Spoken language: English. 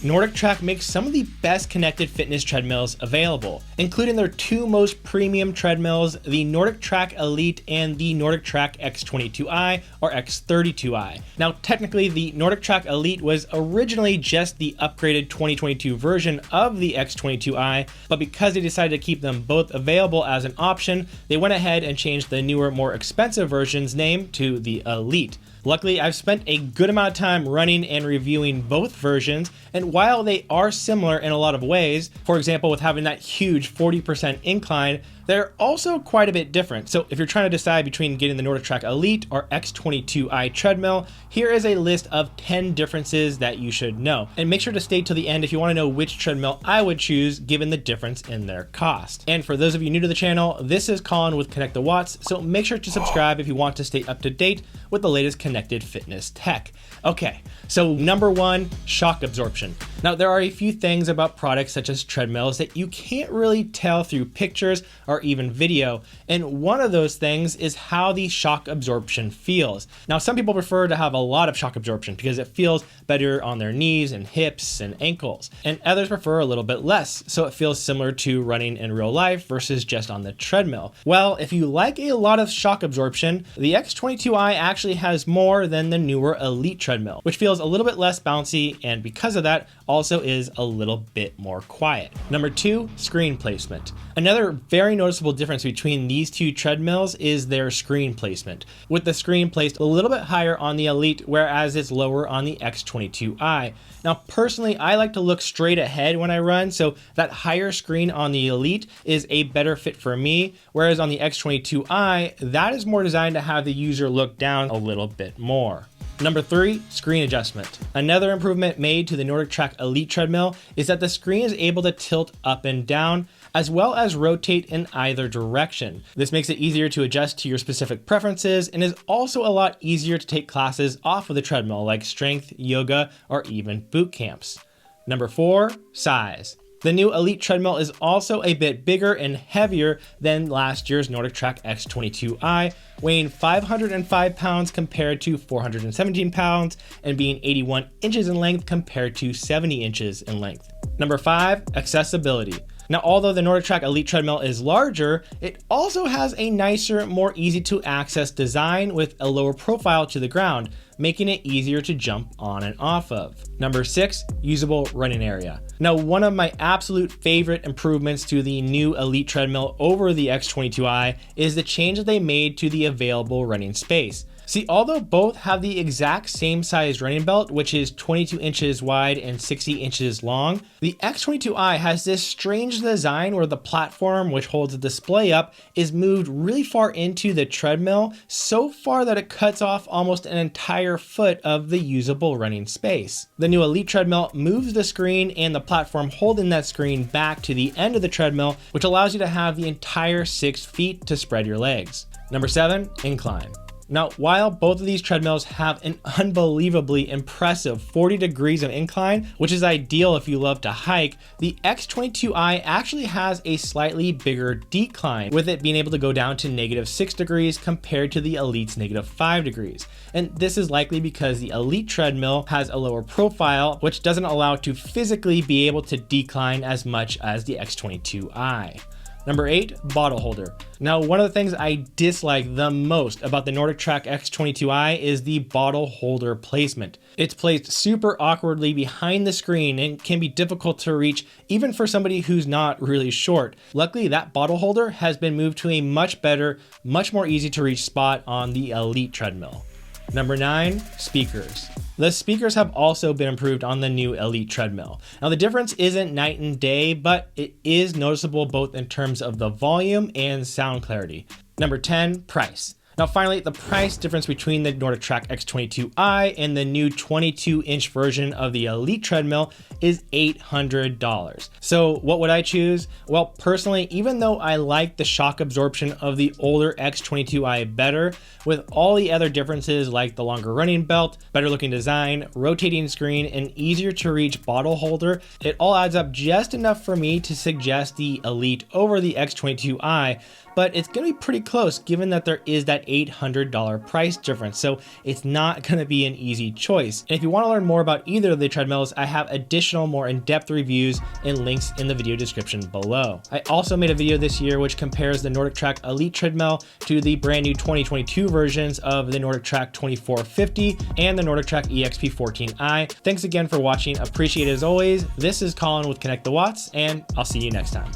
NordicTrack makes some of the best connected fitness treadmills available, including their two most premium treadmills, the NordicTrack Elite and the NordicTrack X22i or X32i. Now, technically, the NordicTrack Elite was originally just the upgraded 2022 version of the X22i, but because they decided to keep them both available as an option, they went ahead and changed the newer, more expensive version's name to the Elite. Luckily, I've spent a good amount of time running and reviewing both versions, and while they are similar in a lot of ways, for example with having that huge 40% incline, they're also quite a bit different. So if you're trying to decide between getting the NordicTrack Elite or X22i Treadmill, here is a list of 10 differences that you should know. And make sure to stay till the end if you want to know which treadmill I would choose given the difference in their cost. And for those of you new to the channel, this is Colin with Connect the Watts, so make sure to subscribe if you want to stay up to date with the latest connected fitness tech. Okay, so number one, shock absorption. Now there are a few things about products such as treadmills that you can't really tell through pictures or even video, and one of those things is how the shock absorption feels. Now some people prefer to have a lot of shock absorption because it feels better on their knees and hips and ankles, and others prefer a little bit less, so it feels similar to running in real life versus just on the treadmill. Well, if you like a lot of shock absorption, the X22i actually has more than the newer Elite treadmill, which feels a little bit less bouncy, and because of that also is a little bit more quiet. Number two, screen placement. Another very noticeable difference between these two treadmills is their screen placement, with the screen placed a little bit higher on the Elite, whereas it's lower on the X22i. Now personally, I like to look straight ahead when I run, so that higher screen on the Elite is a better fit for me, whereas on the X22i, that is more designed to have the user look down a little bit more. Number three, screen adjustment. Another improvement made to the NordicTrack Elite treadmill is that the screen is able to tilt up and down, as well as rotate in either direction. This makes it easier to adjust to your specific preferences and is also a lot easier to take classes off of the treadmill like strength, yoga, or even boot camps. Number four, size. The new Elite treadmill is also a bit bigger and heavier than last year's NordicTrack X22i, weighing 505 pounds compared to 417 pounds and being 81 inches in length compared to 70 inches in length. Number five, accessibility. Now, although the NordicTrack Elite treadmill is larger, it also has a nicer, more easy to access design with a lower profile to the ground, making it easier to jump on and off of. Number six, usable running area. Now, one of my absolute favorite improvements to the new Elite treadmill over the X22i is the change that they made to the available running space. See, although both have the exact same size running belt, which is 22 inches wide and 60 inches long, the X22i has this strange design where the platform, which holds the display up, is moved really far into the treadmill, so far that it cuts off almost an entire foot of the usable running space. The new Elite treadmill moves the screen and the platform holding that screen back to the end of the treadmill, which allows you to have the entire 6 feet to spread your legs. Number seven, incline. Now, while both of these treadmills have an unbelievably impressive 40 degrees of incline, which is ideal if you love to hike, the X22i actually has a slightly bigger decline, with it being able to go down to -6 degrees compared to the Elite's -5 degrees. And this is likely because the Elite treadmill has a lower profile, which doesn't allow it to physically be able to decline as much as the X22i. Number eight, bottle holder. Now, one of the things I dislike the most about the NordicTrack X22i is the bottle holder placement. It's placed super awkwardly behind the screen and can be difficult to reach even for somebody who's not really short. Luckily, that bottle holder has been moved to a much better, much more easy to reach spot on the Elite treadmill. Number nine, speakers. The speakers have also been improved on the new Elite treadmill. Now, the difference isn't night and day, but it is noticeable both in terms of the volume and sound clarity. Number 10, price. Now, finally, the price difference between the NordicTrack X22i and the new 22-inch version of the Elite treadmill is $800. So what would I choose? Well, personally, even though I like the shock absorption of the older X22i better, with all the other differences like the longer running belt, better looking design, rotating screen, and easier to reach bottle holder, it all adds up just enough for me to suggest the Elite over the X22i. but it's going to be pretty close given that there is that $800 price difference. So it's not going to be an easy choice. And if you want to learn more about either of the treadmills, I have additional more in-depth reviews and links in the video description below. I also made a video this year which compares the NordicTrack Elite Treadmill to the brand new 2022 versions of the NordicTrack 2450 and the NordicTrack EXP14i. Thanks again for watching. Appreciate it as always. This is Colin with Connect the Watts, and I'll see you next time.